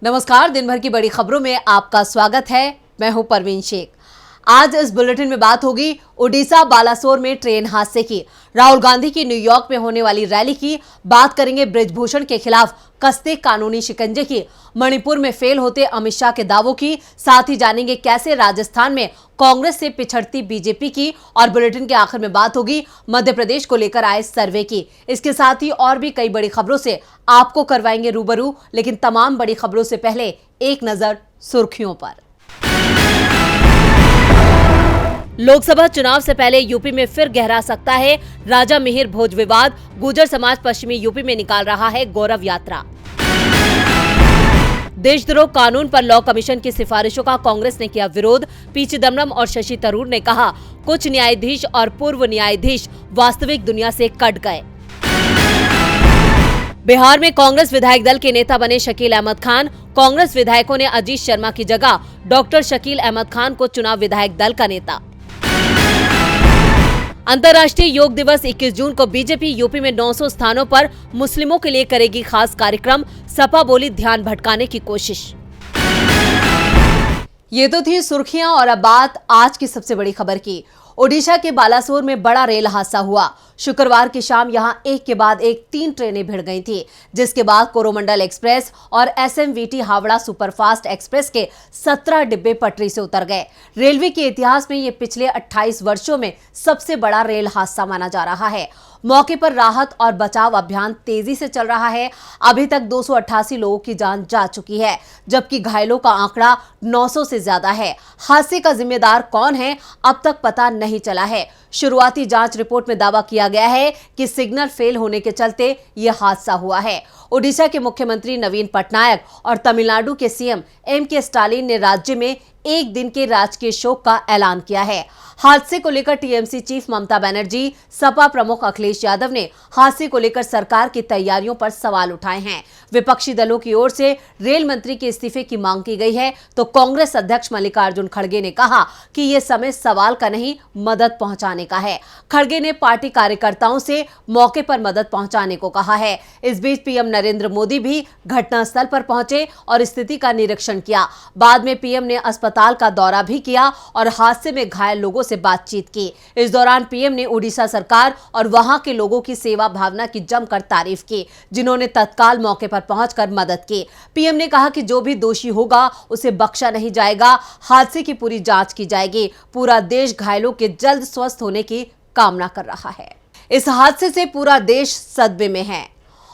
नमस्कार, दिन भर की बड़ी खबरों में आपका स्वागत है। मैं हूं परवीन शेख। आज इस बुलेटिन में बात होगी ओडिशा बालासोर में ट्रेन हादसे की, राहुल गांधी की न्यूयॉर्क में होने वाली रैली की, बात करेंगे बृजभूषण के खिलाफ कसते कानूनी शिकंजे की, मणिपुर में फेल होते अमित शाह के दावों की, साथ ही जानेंगे कैसे राजस्थान में कांग्रेस से पिछड़ती बीजेपी की, और बुलेटिन के आखिर में बात होगी मध्य प्रदेश को लेकर आए सर्वे की। इसके साथ ही और भी कई बड़ी खबरों से आपको करवाएंगे रूबरू, लेकिन तमाम बड़ी खबरों से पहले एक नजर सुर्खियों पर। लोकसभा चुनाव से पहले यूपी में फिर गहरा सकता है राजा मिहिर भोज विवाद, गुर्जर समाज पश्चिमी यूपी में निकाल रहा है गौरव यात्रा। देशद्रोह कानून पर लॉ कमीशन की सिफारिशों का कांग्रेस ने किया विरोध, पी चिदम्बरम और शशि थरूर ने कहा कुछ न्यायाधीश और पूर्व न्यायाधीश वास्तविक दुनिया से कट गए। बिहार में कांग्रेस विधायक दल के नेता बने शकील अहमद खान, कांग्रेस विधायकों ने अजीत शर्मा की जगह डॉक्टर शकील अहमद खान को चुना विधायक दल का नेता। अंतर्राष्ट्रीय योग दिवस 21 जून को बीजेपी यूपी में 900 स्थानों पर मुस्लिमों के लिए करेगी खास कार्यक्रम, सपा बोली ध्यान भटकाने की कोशिश। ये तो थी सुर्खियां, और अब बात आज की सबसे बड़ी खबर की। ओडिशा के बालासोर में बड़ा रेल हादसा हुआ। शुक्रवार की शाम यहां एक के बाद एक 3 ट्रेनें भिड़ गई थी, जिसके बाद कोरोमंडल एक्सप्रेस और एसएमवीटी हावड़ा सुपरफास्ट एक्सप्रेस के 17 डिब्बे पटरी से उतर गए। रेलवे के इतिहास में ये पिछले 28 वर्षों में सबसे बड़ा रेल हादसा माना जा रहा है। मौके पर राहत और बचाव अभियान तेजी से चल रहा है। अभी तक 288 लोगों की जान जा चुकी है, जबकि घायलों का आंकड़ा 900 से ज्यादा है। हादसे का जिम्मेदार कौन है, अब तक पता नहीं चला है। शुरुआती जांच रिपोर्ट में दावा किया गया है कि सिग्नल फेल होने के चलते यह हादसा हुआ है। ओडिशा के मुख्यमंत्री नवीन पटनायक और तमिलनाडु के सीएम एम.के. स्टालिन ने राज्य में एक दिन के राजकीय शोक का ऐलान किया है। हादसे को लेकर टीएमसी चीफ ममता बनर्जी, सपा प्रमुख अखिलेश यादव ने हादसे को लेकर सरकार की तैयारियों पर सवाल उठाए हैं। विपक्षी दलों की ओर से रेल मंत्री के इस्तीफे की मांग की गई है, तो कांग्रेस अध्यक्ष मल्लिकार्जुन खड़गे ने कहा कि ये समय सवाल का नहीं, मदद पहुंचाने का है। खड़गे ने पार्टी कार्यकर्ताओं से मौके पर मदद पहुंचाने को कहा है। इस बीच पीएम नरेंद्र मोदी भी घटनास्थल पर पहुंचे और स्थिति का निरीक्षण किया। बाद में पीएम ने अस्पताल का दौरा भी किया और हादसे में घायल लोगों से बातचीत की। इस दौरान पीएम ने ओडिशा सरकार और वहां के लोगों की सेवा भावना की जमकर तारीफ की, जिन्होंने तत्काल मौके पर पहुंचकर मदद की। पीएम ने कहा कि जो भी दोषी होगा उसे बख्शा नहीं जाएगा। हादसे की पूरी जांच की जाएगी। पूरा देश घायलों के जल्द स्वस्थ होने की कामना कर रहा है। इस हादसे से पूरा देश सदमे में है।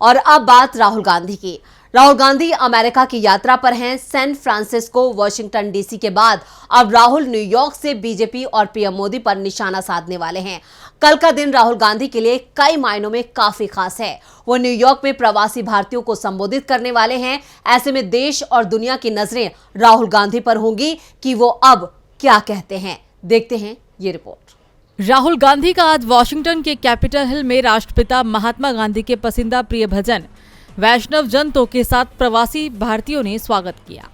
और अब बात राहुल गांधी की। राहुल गांधी अमेरिका की यात्रा पर हैं। सैन फ्रांसिस्को, वॉशिंगटन डीसी के बाद अब राहुल न्यूयॉर्क से बीजेपी और पीएम मोदी पर निशाना साधने वाले हैं। कल का दिन राहुल गांधी के लिए कई मायनों में काफी खास है। वो न्यूयॉर्क में प्रवासी भारतीयों को संबोधित करने वाले हैं। ऐसे में देश और दुनिया की नजरें राहुल गांधी पर होंगी कि वो अब क्या कहते हैं। देखते हैं ये रिपोर्ट। राहुल गांधी का आज वॉशिंगटन के कैपिटल हिल में राष्ट्रपिता महात्मा गांधी के पसंदीदा प्रिय भजन वैष्णव जनतों के साथ प्रवासी भारतीयों ने स्वागत किया।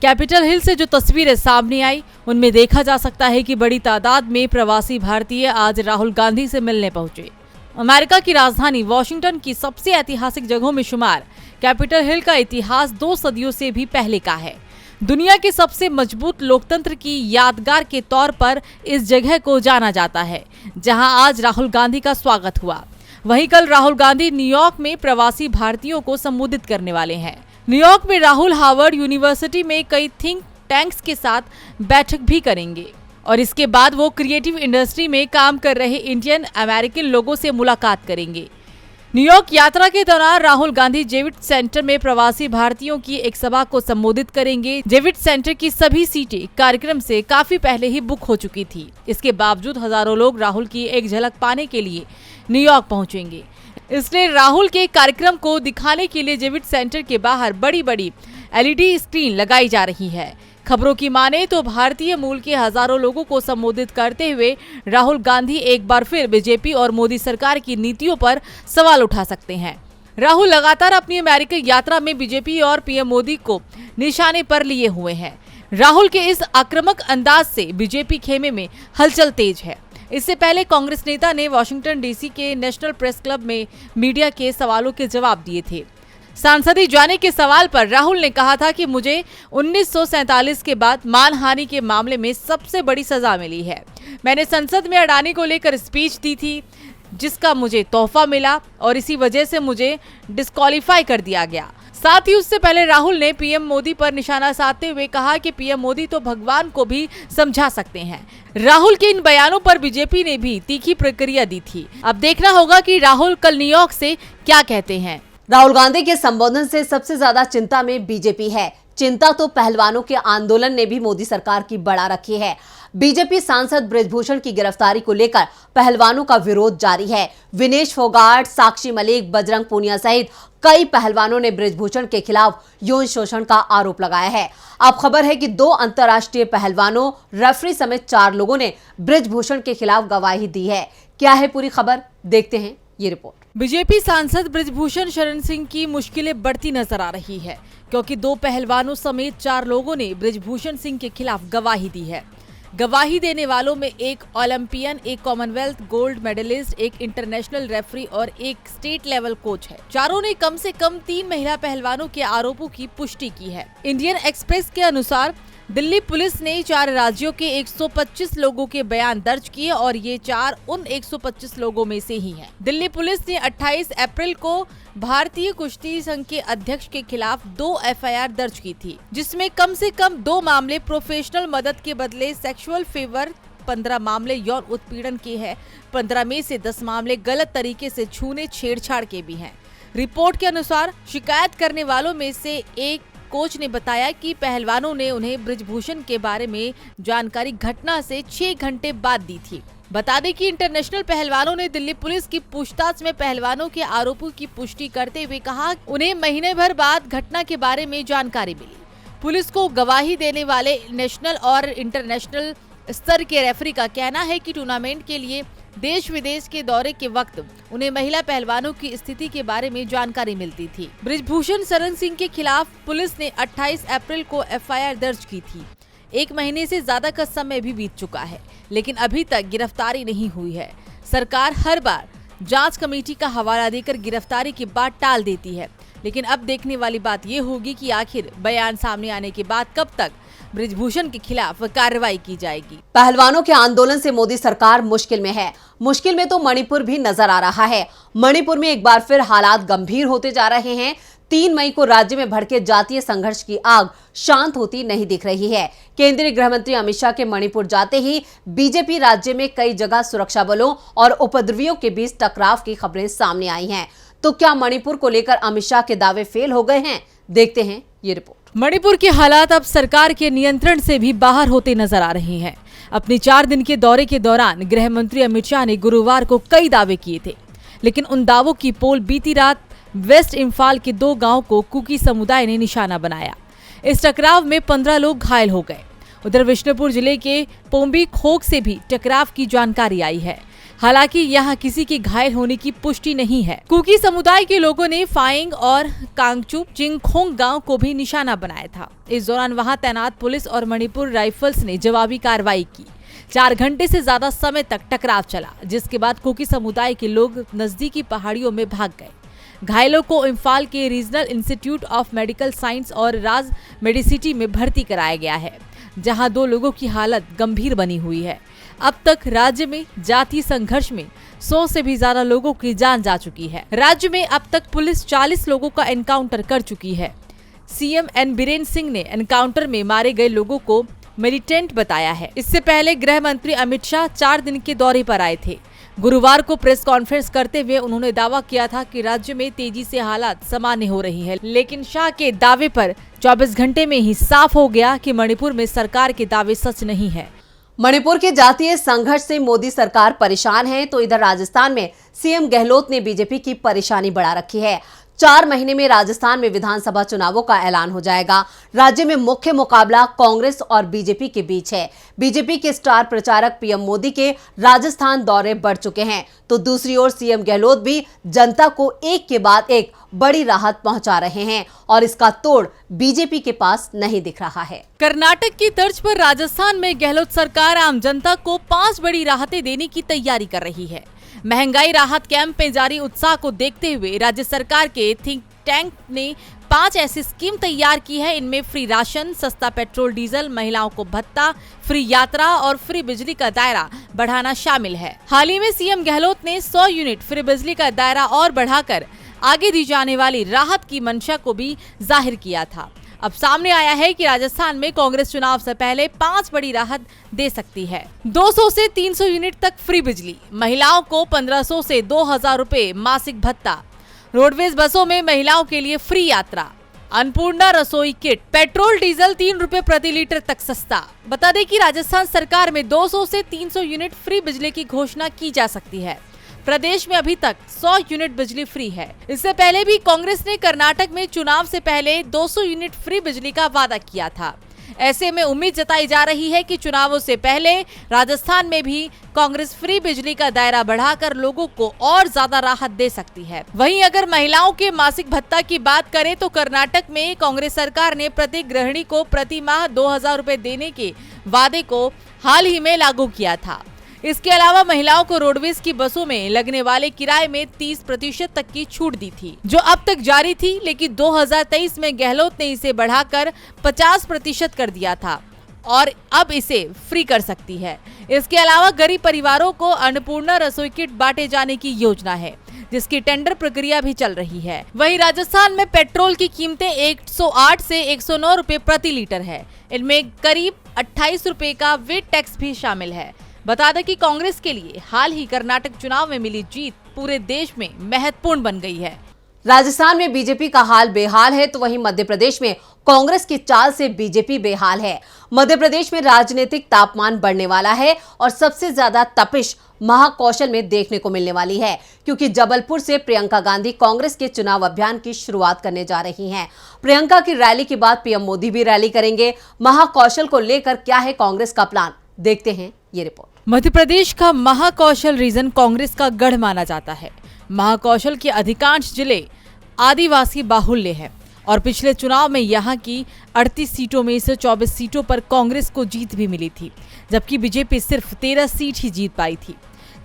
कैपिटल हिल से जो तस्वीरें सामने आई, उनमें देखा जा सकता है कि बड़ी तादाद में प्रवासी भारतीय आज राहुल गांधी से मिलने पहुंचे। अमेरिका की राजधानी वॉशिंगटन की सबसे ऐतिहासिक जगहों में शुमार कैपिटल हिल का इतिहास 2 सदियों से भी पहले का है। दुनिया के सबसे मजबूत लोकतंत्र की यादगार के तौर पर इस जगह को जाना जाता है, जहां आज राहुल गांधी का स्वागत हुआ। वहीं कल राहुल गांधी न्यूयॉर्क में प्रवासी भारतीयों को संबोधित करने वाले हैं। न्यूयॉर्क में राहुल हार्वर्ड यूनिवर्सिटी में कई थिंक टैंक्स के साथ बैठक भी करेंगे और इसके बाद वो क्रिएटिव इंडस्ट्री में काम कर रहे इंडियन अमेरिकन लोगों से मुलाकात करेंगे। न्यूयॉर्क यात्रा के दौरान राहुल गांधी जेविट सेंटर में प्रवासी भारतीयों की एक सभा को संबोधित करेंगे। जेविट सेंटर की सभी सीटें कार्यक्रम से काफी पहले ही बुक हो चुकी थी। इसके बावजूद हजारों लोग राहुल की एक झलक पाने के लिए न्यूयॉर्क पहुंचेंगे। इसलिए राहुल के कार्यक्रम को दिखाने के लिए जेविट सेंटर के बाहर बड़ी बड़ी एलईडी स्क्रीन लगाई जा रही है। खबरों की माने तो भारतीय मूल के हजारों लोगों को संबोधित करते हुए राहुल गांधी एक बार फिर बीजेपी और मोदी सरकार की नीतियों पर सवाल उठा सकते हैं। राहुल लगातार अपनी अमेरिका यात्रा में बीजेपी और पीएम मोदी को निशाने पर लिए हुए हैं। राहुल के इस आक्रामक अंदाज से बीजेपी खेमे में हलचल तेज है। इससे पहले कांग्रेस नेता ने वॉशिंगटन डीसी के नेशनल प्रेस क्लब में मीडिया के सवालों के जवाब दिए थे। सांसदी जाने के सवाल पर राहुल ने कहा था कि मुझे 1947 के बाद मानहानि के मामले में सबसे बड़ी सजा मिली है। मैंने संसद में अडानी को लेकर स्पीच दी थी जिसका मुझे तोहफा मिला और इसी वजह से मुझे डिस्क्वालीफाई कर दिया गया। साथ ही उससे पहले राहुल ने पीएम मोदी पर निशाना साधते हुए कहा कि पीएम मोदी तो भगवान को भी समझा सकते हैं। राहुल के इन बयानों पर बीजेपी ने भी तीखी प्रतिक्रिया दी थी। अब देखना होगा कि राहुल कल न्यूयॉर्क से क्या कहते हैं। राहुल गांधी के संबोधन से सबसे ज्यादा चिंता में बीजेपी है। चिंता तो पहलवानों के आंदोलन ने भी मोदी सरकार की बढ़ा रखी है। बीजेपी सांसद बृजभूषण की गिरफ्तारी को लेकर पहलवानों का विरोध जारी है। विनेश फोगाट, साक्षी मलिक, बजरंग पूनिया सहित कई पहलवानों ने बृजभूषण के खिलाफ यौन शोषण का आरोप लगाया है। अब खबर है कि 2 अंतर्राष्ट्रीय पहलवानों, रेफरी समेत 4 लोगों ने बृजभूषण के खिलाफ गवाही दी है। क्या है पूरी खबर, देखते हैं ये रिपोर्ट। बीजेपी सांसद बृजभूषण शरण सिंह की मुश्किलें बढ़ती नजर आ रही है क्योंकि 2 पहलवानों समेत 4 लोगों ने बृजभूषण सिंह के खिलाफ गवाही दी है। गवाही देने वालों में एक ओलंपियन, एक कॉमनवेल्थ गोल्ड मेडलिस्ट, एक इंटरनेशनल रेफरी और एक स्टेट लेवल कोच है। चारों ने कम से कम 3 महिला पहलवानों के आरोपों की पुष्टि की है। इंडियन एक्सप्रेस के अनुसार दिल्ली पुलिस ने 4 राज्यों के 125 लोगों के बयान दर्ज किए और ये 4 उन 125 लोगों में से ही हैं। दिल्ली पुलिस ने 28 अप्रैल को भारतीय कुश्ती संघ के अध्यक्ष के खिलाफ 2 एफआईआर दर्ज की थी, जिसमें कम से कम 2 मामले प्रोफेशनल मदद के बदले सेक्सुअल फेवर, 15 मामले यौन उत्पीड़न के हैं। 15 में से 10 मामले गलत तरीके से छूने छेड़छाड़ के भी हैं। रिपोर्ट के अनुसार शिकायत करने वालों में से एक कोच ने बताया कि पहलवानों ने उन्हें बृजभूषण के बारे में जानकारी घटना से 6 घंटे बाद दी थी। बता दें कि इंटरनेशनल पहलवानों ने दिल्ली पुलिस की पूछताछ में पहलवानों के आरोपों की पुष्टि करते हुए कहा उन्हें महीने भर बाद घटना के बारे में जानकारी मिली। पुलिस को गवाही देने वाले नेशनल और इंटरनेशनल स्तर के रेफरी का कहना है कि टूर्नामेंट के लिए देश विदेश के दौरे के वक्त उन्हें महिला पहलवानों की स्थिति के बारे में जानकारी मिलती थी। बृजभूषण शरण सिंह के खिलाफ पुलिस ने 28 अप्रैल को एफआईआर दर्ज की थी। 1 महीने से ज्यादा का समय भी बीत चुका है, लेकिन अभी तक गिरफ्तारी नहीं हुई है। सरकार हर बार जांच कमेटी का हवाला देकर गिरफ्तारी की बात टाल देती है, लेकिन अब देखने वाली बात ये होगी कि आखिर बयान सामने आने के बाद कब तक बृजभूषण के खिलाफ कार्रवाई की जाएगी। पहलवानों के आंदोलन से मोदी सरकार मुश्किल में है। मुश्किल में तो मणिपुर भी नजर आ रहा है। मणिपुर में एक बार फिर हालात गंभीर होते जा रहे हैं। 3 मई को राज्य में भड़के जातीय संघर्ष की आग शांत होती नहीं दिख रही है। केंद्रीय गृह मंत्री अमित शाह के मणिपुर जाते ही बीजेपी राज्य में कई जगह सुरक्षा बलों और उपद्रवियों के बीच टकराव की खबरें सामने आई हैं। तो क्या मणिपुर को लेकर अमित शाह के दावे फेल हो गए हैं? देखते हैं ये रिपोर्ट। मणिपुर के हालात अब सरकार के नियंत्रण से भी बाहर होते नजर आ रहे हैं। अपने 4 दिन के दौरे के दौरान गृह मंत्री अमित शाह ने गुरुवार को कई दावे किए थे, लेकिन उन दावों की पोल बीती रात वेस्ट इम्फाल के 2 गांव को कुकी समुदाय ने निशाना बनाया। इस टकराव में 15 लोग घायल हो गए। उधर विष्णुपुर जिले के पोम्बी खोक से भी टकराव की जानकारी आई है। हालांकि यहां किसी के घायल होने की पुष्टि नहीं है। कुकी समुदाय के लोगों ने फाइंग और कांगचुप चिंगखोंग गांव को भी निशाना बनाया था। इस दौरान वहां तैनात पुलिस और मणिपुर राइफल्स ने जवाबी कार्रवाई की। 4 घंटे से ज्यादा समय तक टकराव चला, जिसके बाद कुकी समुदाय के लोग नजदीकी पहाड़ियों में भाग गए। घायलों को इम्फाल के regional institute of medical science और राज मेडिसिटी में भर्ती कराया गया है, जहां 2 लोगों की हालत गंभीर बनी हुई है। अब तक राज्य में जातीय संघर्ष में 100 से भी ज्यादा लोगों की जान जा चुकी है। राज्य में अब तक पुलिस 40 लोगों का एनकाउंटर कर चुकी है। सीएम एन बीरेन सिंह ने एनकाउंटर में मारे गए लोगों को मिलिटेंट बताया है। इससे पहले गृह मंत्री अमित शाह 4 दिन के दौरे पर आए थे। गुरुवार को प्रेस कॉन्फ्रेंस करते हुए उन्होंने दावा किया था कि राज्य में तेजी से हालात सामान्य हो रही है, लेकिन शाह के दावे पर 24 घंटे में ही साफ हो गया कि मणिपुर में सरकार के दावे सच नहीं है। मणिपुर के जातीय संघर्ष से मोदी सरकार परेशान है, तो इधर राजस्थान में सीएम गहलोत ने बीजेपी की परेशानी बढ़ा रखी है। 4 महीने में राजस्थान में विधानसभा चुनावों का ऐलान हो जाएगा। राज्य में मुख्य मुकाबला कांग्रेस और बीजेपी के बीच है। बीजेपी के स्टार प्रचारक पीएम मोदी के राजस्थान दौरे बढ़ चुके हैं, तो दूसरी ओर सीएम गहलोत भी जनता को एक के बाद एक बड़ी राहत पहुंचा रहे हैं और इसका तोड़ बीजेपी के पास नहीं दिख रहा है। कर्नाटक की तर्ज पर राजस्थान में गहलोत सरकार आम जनता को 5 बड़ी राहतें देने की तैयारी कर रही है। महंगाई राहत कैंप में जारी उत्साह को देखते हुए राज्य सरकार के थिंक टैंक ने 5 ऐसी स्कीम तैयार की है। इनमें फ्री राशन, सस्ता पेट्रोल डीजल, महिलाओं को भत्ता, फ्री यात्रा और फ्री बिजली का दायरा बढ़ाना शामिल है। हाल ही में सीएम गहलोत ने 100 यूनिट फ्री बिजली का दायरा और बढ़ाकर आगे दी जाने वाली राहत की मंशा को भी जाहिर किया था। अब सामने आया है कि राजस्थान में कांग्रेस चुनाव से पहले 5 बड़ी राहत दे सकती है। 200 से 300 यूनिट तक फ्री बिजली, महिलाओं को 1500 से 2000 रुपए मासिक भत्ता, रोडवेज बसों में महिलाओं के लिए फ्री यात्रा, अन्नपूर्णा रसोई किट, पेट्रोल डीजल 3 रुपए प्रति लीटर तक सस्ता। बता दें कि राजस्थान सरकार में 200 से 300 यूनिट फ्री बिजली की घोषणा की जा सकती है। प्रदेश में अभी तक 100 यूनिट बिजली फ्री है। इससे पहले भी कांग्रेस ने कर्नाटक में चुनाव से पहले 200 यूनिट फ्री बिजली का वादा किया था। ऐसे में उम्मीद जताई जा रही है कि चुनावों से पहले राजस्थान में भी कांग्रेस फ्री बिजली का दायरा बढ़ाकर लोगों को और ज्यादा राहत दे सकती है। वहीं अगर महिलाओं के मासिक भत्ता की बात करें तो कर्नाटक में कांग्रेस सरकार ने प्रति गृहिणी को प्रति माह 2000 रुपए देने के वादे को हाल ही में लागू किया था। इसके अलावा महिलाओं को रोडवेज की बसों में लगने वाले किराए में 30% तक की छूट दी थी, जो अब तक जारी थी, लेकिन 2023 में गहलोत ने इसे बढ़ाकर 50% कर दिया था और अब इसे फ्री कर सकती है। इसके अलावा गरीब परिवारों को अन्नपूर्णा रसोई किट बांटे जाने की योजना है, जिसकी टेंडर प्रक्रिया भी चल रही है। वहीं राजस्थान में पेट्रोल की कीमतें 108 से 109 रुपए प्रति लीटर है। इनमें करीब 28 रुपए का वेट टैक्स भी शामिल है। बता दें कि कांग्रेस के लिए हाल ही कर्नाटक चुनाव में मिली जीत पूरे देश में महत्वपूर्ण बन गई है। राजस्थान में बीजेपी का हाल बेहाल है तो वहीं मध्य प्रदेश में कांग्रेस की चाल से बीजेपी बेहाल है। मध्य प्रदेश में राजनीतिक तापमान बढ़ने वाला है और सबसे ज्यादा तपिश महाकौशल में देखने को मिलने वाली है, क्योंकि जबलपुर से प्रियंका गांधी कांग्रेस के चुनाव अभियान की शुरुआत करने जा रही हैं। प्रियंका की रैली के बाद पीएम मोदी भी रैली करेंगे। महाकौशल को लेकर क्या है कांग्रेस का प्लान, देखते हैं ये रिपोर्ट। मध्य प्रदेश का महाकौशल रीजन कांग्रेस का गढ़ माना जाता है। महाकौशल के अधिकांश जिले आदिवासी बाहुल्य है और पिछले चुनाव में यहां की 38 सीटों में से 24 सीटों पर कांग्रेस को जीत भी मिली थी, जबकि बीजेपी सिर्फ 13 सीट ही जीत पाई थी।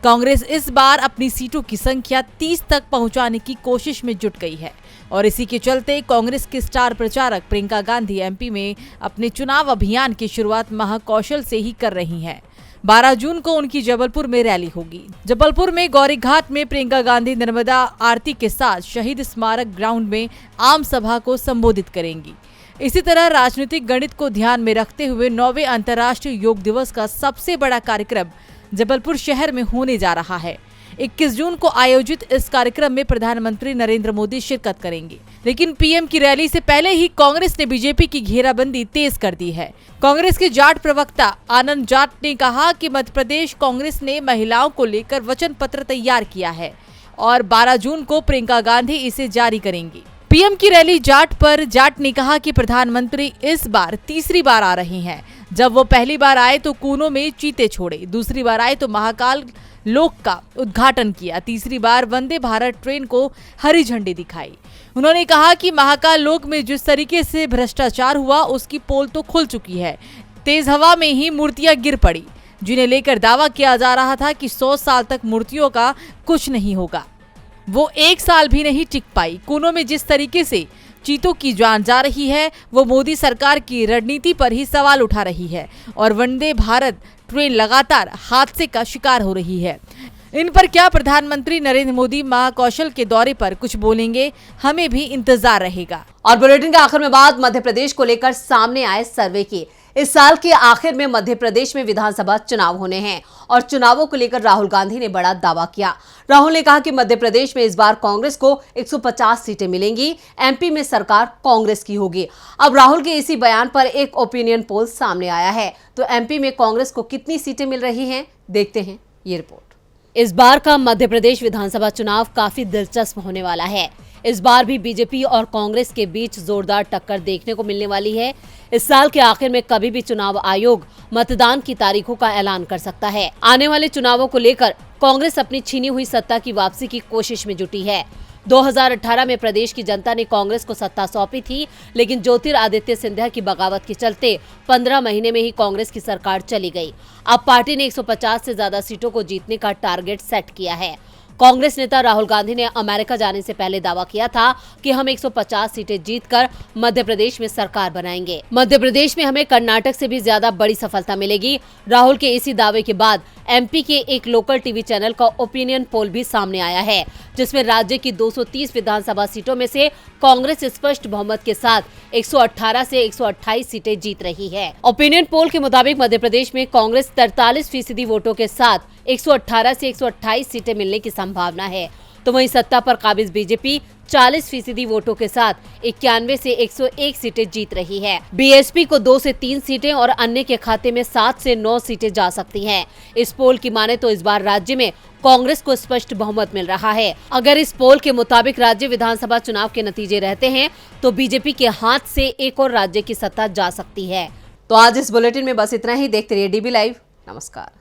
कांग्रेस इस बार अपनी सीटों की संख्या 30 तक पहुंचाने की कोशिश में जुट गई है और इसी के चलते कांग्रेस के स्टार प्रचारक प्रियंका गांधी एमपी में अपने चुनाव अभियान की शुरुआत महाकौशल से ही कर रही हैं। 12 जून को उनकी जबलपुर में रैली होगी। जबलपुर में गौरी घाट में प्रियंका गांधी नर्मदा आरती के साथ शहीद स्मारक ग्राउंड में आम सभा को संबोधित करेंगी। इसी तरह राजनीतिक गणित को ध्यान में रखते हुए 9वें अंतर्राष्ट्रीय योग दिवस का सबसे बड़ा कार्यक्रम जबलपुर शहर में होने जा रहा है। 21 जून को आयोजित इस कार्यक्रम में प्रधानमंत्री नरेंद्र मोदी शिरकत करेंगे, लेकिन पीएम की रैली से पहले ही कांग्रेस ने बीजेपी की घेराबंदी तेज कर दी है। कांग्रेस के जाट प्रवक्ता आनंद जाट ने कहा कि मध्य प्रदेश कांग्रेस ने महिलाओं को लेकर वचन पत्र तैयार किया है और 12 जून को प्रियंका गांधी इसे जारी करेंगी। पीएम की रैली जाट पर जाट ने कहा कि प्रधानमंत्री इस बार तीसरी बार आ रहे हैं। जब वो पहली बार आए तो कूनों में चीते छोड़े, दूसरी बार आए तो महाकाल लोक का उद्घाटन किया, तीसरी बार वंदे भारत ट्रेन को हरी झंडी दिखाई। उन्होंने कहा कि महाकाल लोक में जिस तरीके से भ्रष्टाचार हुआ उसकी पोल तो खुल चुकी है। तेज हवा में ही मूर्तियां गिर पड़ी, जिन्हें लेकर दावा किया जा रहा था कि 100 साल तक मूर्तियों का कुछ नहीं होगा, वो 1 साल भी नहीं टिक पाई। कूनों में जिस तरीके से चीतों की जान जा रही है वो मोदी सरकार की रणनीति पर ही सवाल उठा रही है और वंदे भारत ट्रेन लगातार हादसे का शिकार हो रही है। इन पर क्या प्रधानमंत्री नरेंद्र मोदी महाकौशल के दौरे पर कुछ बोलेंगे, हमें भी इंतजार रहेगा। और बुलेटिन के आखिर में बात मध्य प्रदेश को लेकर सामने आए सर्वे की। इस साल के आखिर में मध्य प्रदेश में विधानसभा चुनाव होने हैं और चुनावों को लेकर राहुल गांधी ने बड़ा दावा किया। राहुल ने कहा कि मध्य प्रदेश में इस बार कांग्रेस को 150 सीटें मिलेंगी, एमपी में सरकार कांग्रेस की होगी। अब राहुल के इसी बयान पर एक ओपिनियन पोल सामने आया है, तो एमपी में कांग्रेस को कितनी सीटें मिल रही हैं, देखते हैं ये रिपोर्ट। इस बार का मध्य प्रदेश विधानसभा चुनाव काफी दिलचस्प होने वाला है। इस बार भी बीजेपी और कांग्रेस के बीच जोरदार टक्कर देखने को मिलने वाली है। इस साल के आखिर में कभी भी चुनाव आयोग मतदान की तारीखों का ऐलान कर सकता है। आने वाले चुनावों को लेकर कांग्रेस अपनी छीनी हुई सत्ता की वापसी की कोशिश में जुटी है। 2018 में प्रदेश की जनता ने कांग्रेस को सत्ता सौंपी थी, लेकिन ज्योतिरादित्य सिंधिया की बगावत के चलते 15 महीने में ही कांग्रेस की सरकार चली गई। अब पार्टी ने 150 से ज्यादा सीटों को जीतने का टारगेट सेट किया है। कांग्रेस नेता राहुल गांधी ने अमेरिका जाने से पहले दावा किया था कि हम 150 सीटें जीतकर मध्य प्रदेश में सरकार बनाएंगे। मध्य प्रदेश में हमें कर्नाटक से भी ज्यादा बड़ी सफलता मिलेगी। राहुल के इसी दावे के बाद एमपी के एक लोकल टीवी चैनल का ओपिनियन पोल भी सामने आया है, जिसमें राज्य की 230 विधानसभा सीटों में से कांग्रेस स्पष्ट बहुमत के साथ 118 से 128 सीटें जीत रही है। ओपिनियन पोल के मुताबिक मध्य प्रदेश में कांग्रेस 43% वोटों के साथ 118 से 128 सीटें मिलने की संभावना है, तो वहीं सत्ता पर काबिज बीजेपी 40% वोटों के साथ 91 से 101 सीटें जीत रही है। बीएसपी को 2 से 3 सीटें और अन्य के खाते में 7 से 9 सीटें जा सकती हैं। इस पोल की माने तो इस बार राज्य में कांग्रेस को स्पष्ट बहुमत मिल रहा है। अगर इस पोल के मुताबिक राज्य विधानसभा चुनाव के नतीजे रहते हैं तो बीजेपी के हाथ से एक और राज्य की सत्ता जा सकती है। तो आज इस बुलेटिन में बस इतना ही। देखते रहिए डीबी लाइव। नमस्कार।